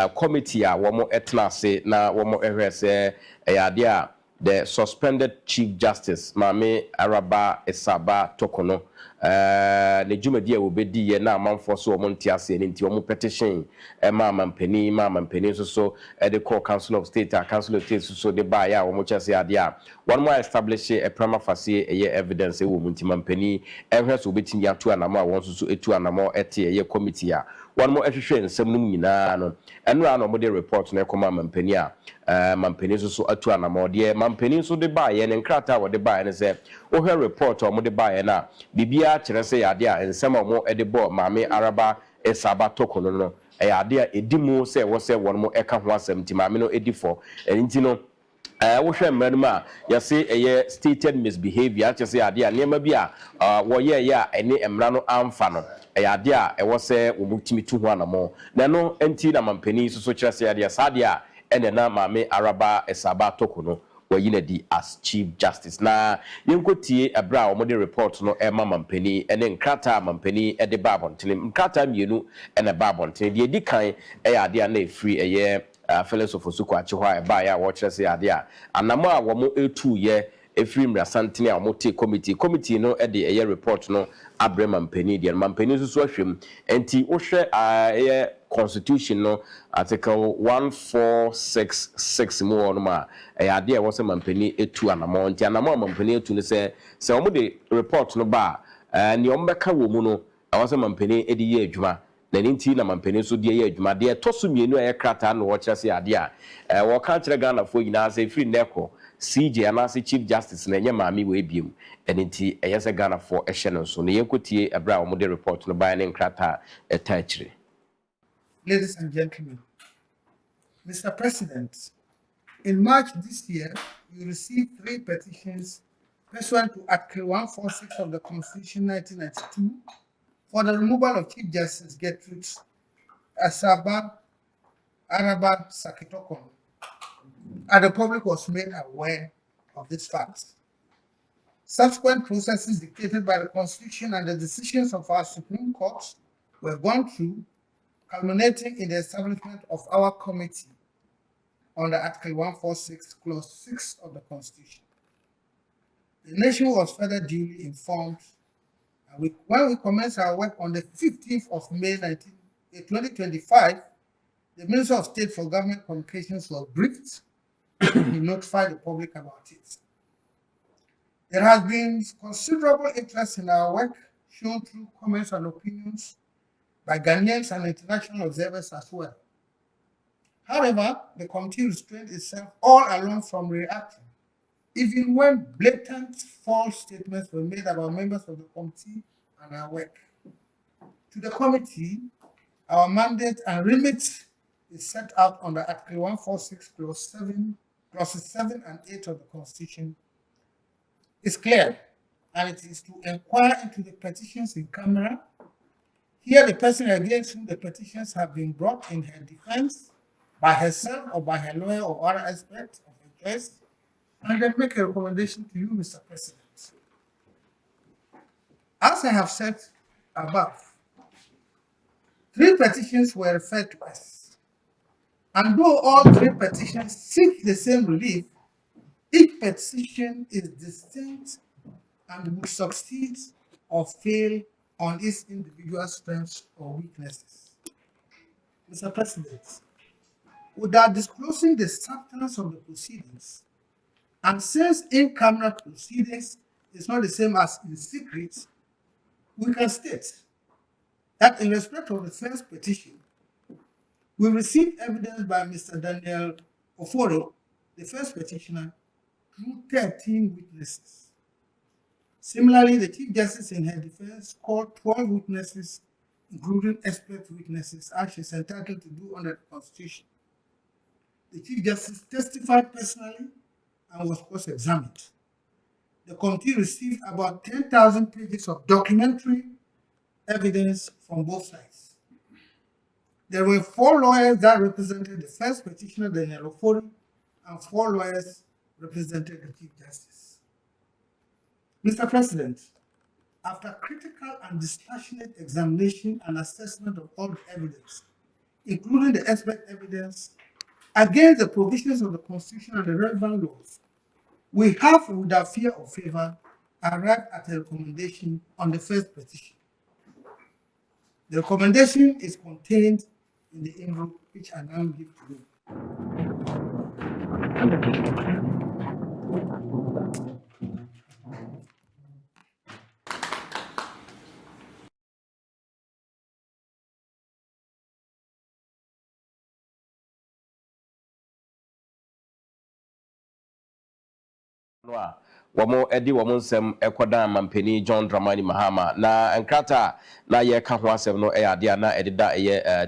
committee a womo etnase na womo ehwese eyade the suspended Chief Justice Mame Araba Esaba Tokono ne dwumadi a wobedi ye na amanfo so wo monte ase ne nti wo petition ma mampani so the core council of state council of state so de ba ya wo mo chese ade a one more establish a prima facie evidence wo munti mampani ehwe so obetimi ato anamo a won so etu anamo ete committee a one more ehwehwe nsem no nyina no eno a no mo de report na ekoma mampani a mampani so atu anamo de mampani so de ba ye ne nkrata wo de ba ye ne se wo hwe report o mo de ba ye na bibia kire se yade a nsem o mo de bo Mame Araba Esaba Tokono no yade a edimu se wo se won mo eka ho asem ti Mame no edifo enti no wo hwe mmanum a yase stated misbehavior chese yade a niam bi a wo ye ya ene emra no amfa no yade a wo se wo mutimi tu ho anamo na no enti na mampani so kire se yade a sade a ene na Mame Araba Esaba Tokono wayina di as Chief Justice na yenkotie abra omode report no ema mampani ene nkrata mampani ede babontene nkrata mienu ene babontene de edi kan ade a na free fellows of Osuko achihwa eba ya wo kire se ade a anamo a wo mo etu ye efiri mrasantene a mo te committee no ede report no abre mampani de mampani so ahwem enti wo hwe constitution no article 1466 mo no ma ade a wo se mampani etu anamo nti anamo mampani etu ne se wo de report no ba ni o mbeka wo mu no wo se mampani edi ye adwuma na nti na mampani so de ye adwuma de toso mienu krata no wo kire se ade a wo ka kire Ghana fo nyina se free neko CJ anase Chief Justice na Mame we biem enti eyese Ghana for ehye no so na yenkotie abra wo de report no ba ne nkrata etachire. Ladies and gentlemen, Mr. President, in March this year, you received 3 petitions pursuant to Article 146 of the Constitution 1992 for the removal of Chief Justice Gertrude Esaba Sakitokon, and the public was made aware of this fact. Subsequent processes dictated by the Constitution and the decisions of our Supreme Court were gone through, culminating in the establishment of our committee under Article 146, Clause 6 of the Constitution. The nation was further duly informed, and when we commenced our work on the 15th of May 2025, the Minister of State for Government Communications was briefed and notified the public about it. There has been considerable interest in our work, shown through comments and opinions by Ghanaians and international observers as well. However, the committee restrained itself all along from reacting, even when blatant false statements were made about members of the committee and our work. To the committee, our mandate and remit is set out under Article 146, Clauses 7 and 8 of the Constitution. It's clear, and it is to inquire into the petitions in camera. Here, the person against whom the petitions have been brought in her defense by herself or by her lawyer or other expert of her choice, and then make a recommendation to you, Mr. President. As I have said above, 3 petitions were referred to us, and though all 3 petitions seek the same relief, each petition is distinct and would succeed or fail on its individual strengths or weaknesses. Mr. President, without disclosing the substance of the proceedings, and since in-camera proceedings is not the same as in secret, we can state that in respect of the first petition, we received evidence by Mr. Daniel Ofori, the first petitioner, through 13 witnesses. Similarly, the Chief Justice in her defense called 12 witnesses, including expert witnesses, as she is entitled to do under the Constitution. The Chief Justice testified personally and was cross-examined. The committee received about 10,000 pages of documentary evidence from both sides. There were 4 lawyers that represented the first petitioner, Daniel Ofori, and 4 lawyers represented the Chief Justice. Mr. President, after critical and dispassionate examination and assessment of all the evidence, including the expert evidence, against the provisions of the Constitution and the relevant laws, we have, without fear or favor, arrived at a recommendation on the first petition. The recommendation is contained in the envelope which I now give to you. Wamo edi wamo nsem ekoda mampeni John Dramani Mahama na nkrata na ye ka ho asem no ade na edida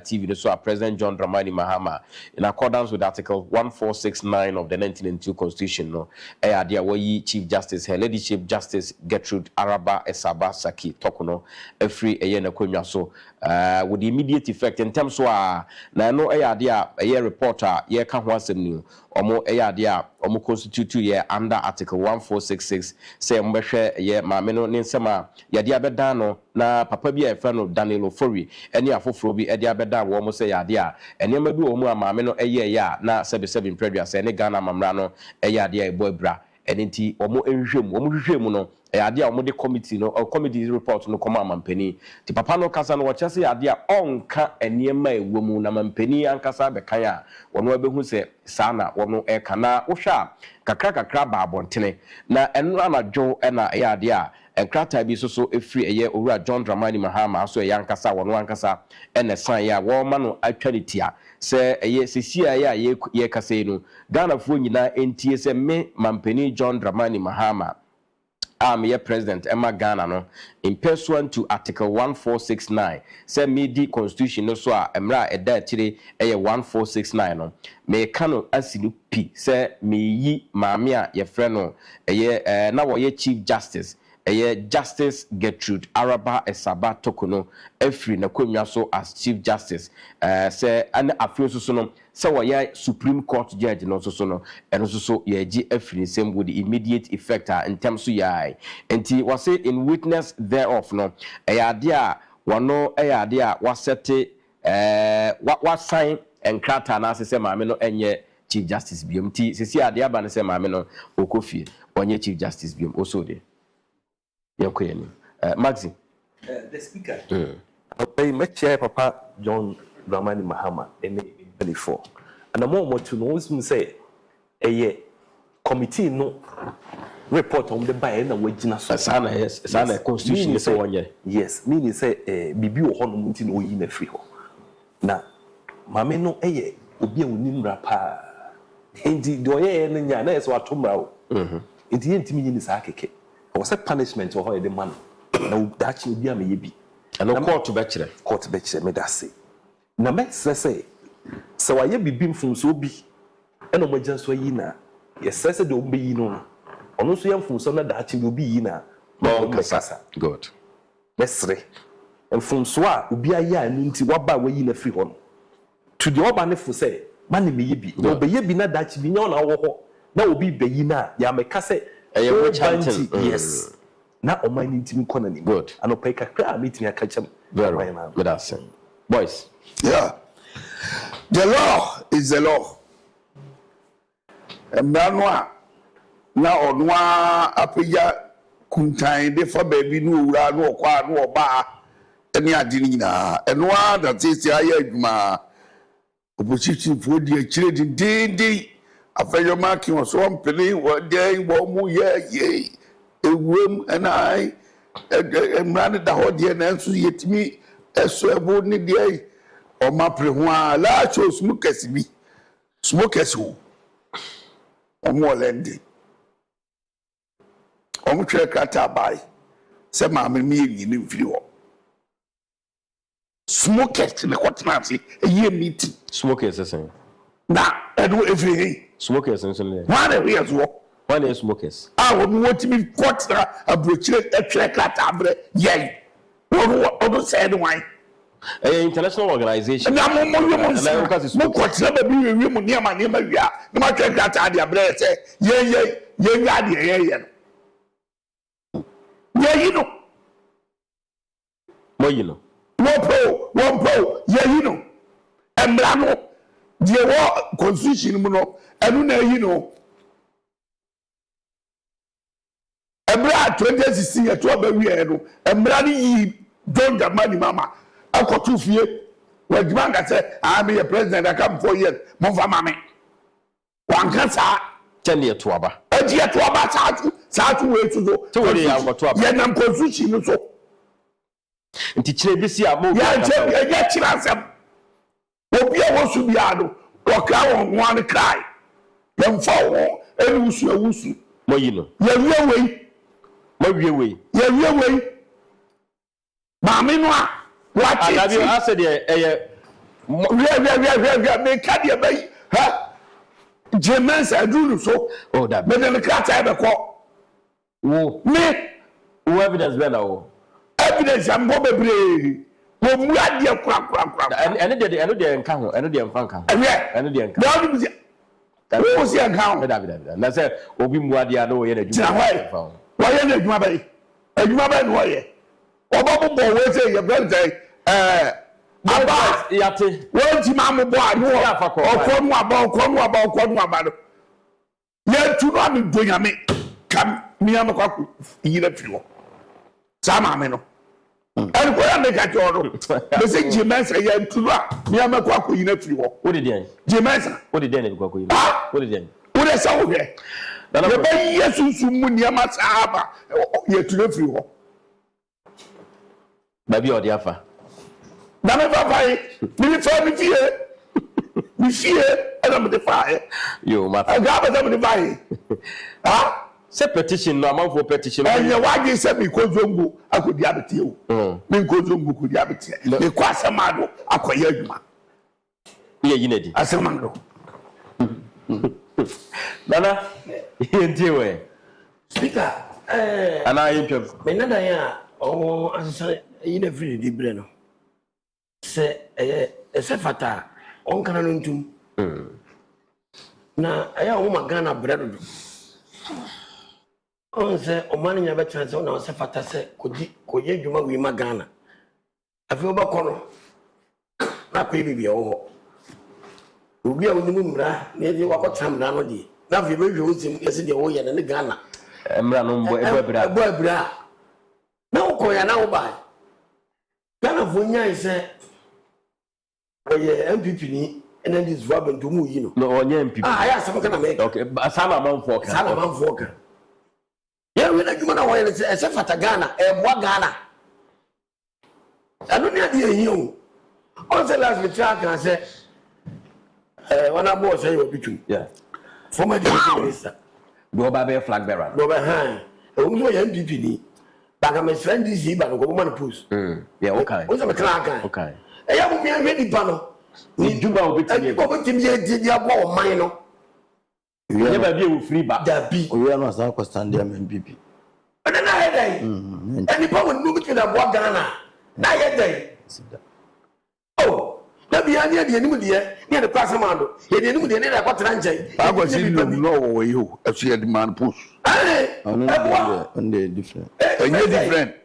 TV no so President John Dramani Mahama in accordance with Article 1469 of the 1992 Constitution no ade wayi Chief Justice Her Lady Chief Justice Gertrude Araba Esaba Saki tokono every na kwenwa so with immediate effect in terms wa na no ade reporter ye ka ho asem ni omo ade omo constitute ye under Article 1466 say mbehwe ye maame no ne nsema yade abeda no na papa bi efra no Daniel Ofori ene afoforo bi ede abeda wo mo say yade enema bi wo mu maame no ya na 77 predua say ne Ghana mamra no yade ebo abra enti omo hwehwem no yade omo de committee no committee report no koma mampani ti papa no kasa no wo chese yade onka enema ewo mu na mampani ankasa bekan a wono abehu se sana wono ekana wo hwa kakra ba abontene na eno anadwo na yade enkrata bi so efri owura John Dramani Mahama so yankasa wono ankasa ene san ya wo ma no atwanitia se sesia ye kasa no Ghana fo nyina entie se me mampani John Dramani Mahama ye president Emma Ghana no in pursuant to Article 1469 say medi constitution no so emra eda chire 1469 no me kano asinu pi say me yi maame a ye frɛ no na wo ye Chief Justice Justice Gertrude Araba Esaba Tokono every na kwenwa so as Chief Justice say an afio so no say wo ye Supreme Court judge no so no eno so ye gi every same with the immediate effect in terms so yai enti we say in witness thereof no ade a wono ade a wasete what sign enkrata na say maame no enye Chief Justice biom ti sisi ade aba ne say maame no okofie onye Chief Justice biom also de Maxi. The speaker. I met Papa John Dramani Mahama in 24. And the more to know is say a committee no report on the buy and waging us. Sana constitution say 1 year. Yes, meaning say Bibi or Honor no in a free home. Now, Mamma no obi unim rapa. Indeed, do ye and yana is what tomorrow. It ain't me in this arcade. Was a punishment for the man. No, that will be a maybe. And no court to betcher. Court betcher, me that say. Now, let's say, so I be beam from so be. And no just so yina. Yes, says the obi no. On also young from some that will be yina. No, good. Let's say. And from Swa, ubi a ya and into what by way in a free one. To the urban for say, money may be. No, be ye be not that you be on our. Now will be Bayina, Yamakase. Yes. Now, on my intimate corner. Good. And I'll pay a meeting a catch up. Very good answer. Boys. Yeah. The law is the law. And now on one appear kuntain de for baby no ra no kwa no ba any adinina and one that is the ayeduma opposition for the children day after your marking was one penny one day one more year a room and I ran the whole day and so yet me as so a board day or my prehua large smokers me smokers who or more lending or check at by some mammy me in view smokers in the continent a year meeting Smokers the same. Now I do everything. Smokers and so One areas walk. one is smokers. I would want to be caught a butcher a check at Abre. Yay. What said why? An international organization. And I'm what's never be room near my name. No matter that idea, but say, yeah. Yeah, you know. More you know. One pro, yeah, you know. embra no die wo constitution mu no enu na yi no embra 2016 ya to ba wi no embra ni yi John Dramani Mahama akoto fie wajima nga say I am your president I come 4 years mo fa mame wanka sa Chene to aba eji to aba saatu we to to we ya to aba ye nam constitution so nti kire bi si amo ya kire asem obi a wo su bia no wo ka won ho an kai ye mfa wo enu wusu mo yi no ye wie wei mame no a wa chi adabi ase de eye we me ka de bai ha James aduru so oh that me dem krata be ko wo me wo evidence be na wo evidence am go bebre wo mu ade kura ene de nka ho ene de mfa nka ho ene de nka da bi wo si nka ho da na say obi mu ade na wo ye na adwuma wo ye na adwuma ba no ye obo bo we say ye birthday aba yate won ti ma mo bo anu okonu aba no ye tu no mi do nyame kam mi am kwa yire filo sama me no en ko ya me ka joro be se James ye tu no mi am kwa yire filo wo de den James wo de den kwa yire wo de den wo de sa wo hwe ye ba yesu mu niam sahaba ye tu no filo ba bi odi afa na me papai mi fa mi fie ana me fa yo ma aga ba me fa ha se petition no amanfo petition enye waje se mi ko zongo akodi abetie o mi ko zongo kodi abetie mi ko asemado akoye adwuma ye yinedi asemado nana yenti we speaker ana yempem me nada ya o ansa yine free di bre no se se fata on kana no ntum na aya o magana bre do on se o mani nya betra se na se fata se koye dwuma wi magana afi oba kono na ko bibi o obi a woni mumra na ye wakotra mra no di na fi be hwe osim ese de o ye na ne Ghana mra no mbo ebra na o ko ya na o ba Ghana vonya ise oye MPP ni ene dis voix ntumu yi no no onye MPP ya sam kana make okay sama manfo ka ya we na juma na wo ye se fata Ghana boa Ghana anu ni ade yi o on se last me track and say wana bo say Petition yeah former deputy minister do ba be flag bearer do ba han e wo mo ye MPP ni baga me friend this ba no go man post yeah okay o se me track okay ya mo mi an di pa no ni juba obetimi di abo o man no ye ba bi e free ba da bi o ya no asa ko stand there MPP na he dai ani pa won no bitwe da bo Ghana na he dai oh na bi ani ade anim de ne de kwase mando ye de anim de ne da kwatra nchen agwa si no wo yi o asu ye demand push on the different enye different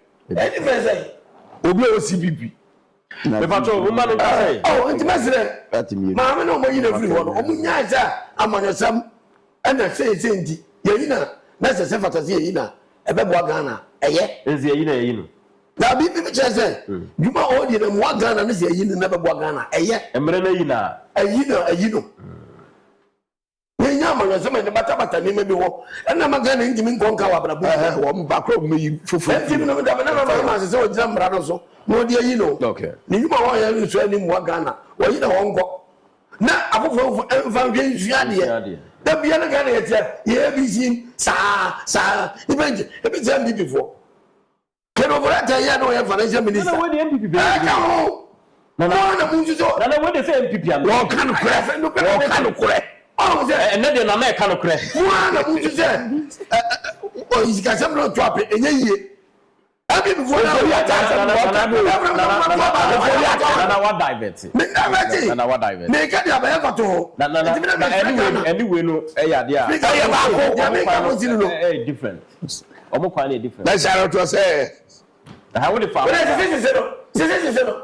obi o CPP me pato wo ma no say oh intimate ma me no mo yi na free ho no o munya za amanyosam ana say ndi ye yi na se fata se ye yi na ebe bo Ghana eye ezi ye yi na ye yi no na bi chese juma o di na mo Ghana na se yi na be bo Ghana eye emre na yi na ayi no we nya amanyosam ne bata ni me bi ho na ma Ghana ndimi nkonka wa bra bo wo mbakro me yi fufu ndimi no da na ma se o jira mra no so no di ayi no okay ni juma wa ya ni so ani mo Ghana wo yi na wonko na afofo enfa dwe nsuade ye da bia na Ghana ye ye bi sa ibenje e bi zam before keno volata ya no ya financial minister na we the MPP be na munju so na we the say MPP am wo kan kure oh se ene de na ka no kure na munju se o isika sem no to ape enye yie abi before na we ata na what divert na what divert me ka dia ba ya fato na anyway no e ya dia me ka ya ba ko ya me ka mo sinu no different omo kwa na different na shara to say how the farm se no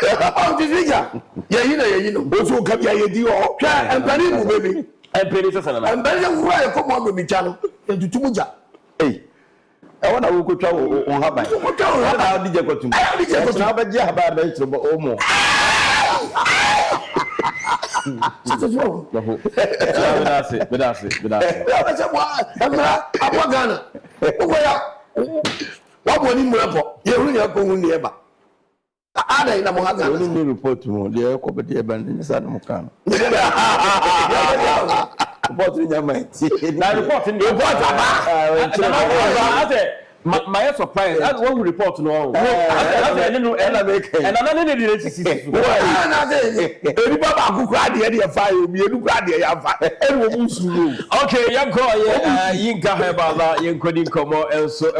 Oh, this figure. Yeah, you know. Also, come here, you are. And Penny, baby. And penny says, and And Penny, why come on with me, channel? And to Tumuja. Hey, I want to go travel on her back. How did you go to me? I did you go to Jabba later, but Omo. That's it. I'm Ghana. What one in Murapo? You're going nearby. I don't know how to report to me. The property abandoned is Adamukan. Reporting your mind. Now, reporting the report. My surprise. That's what we report no. And another need to see. Okay, young girl, you can have a young coding come and so,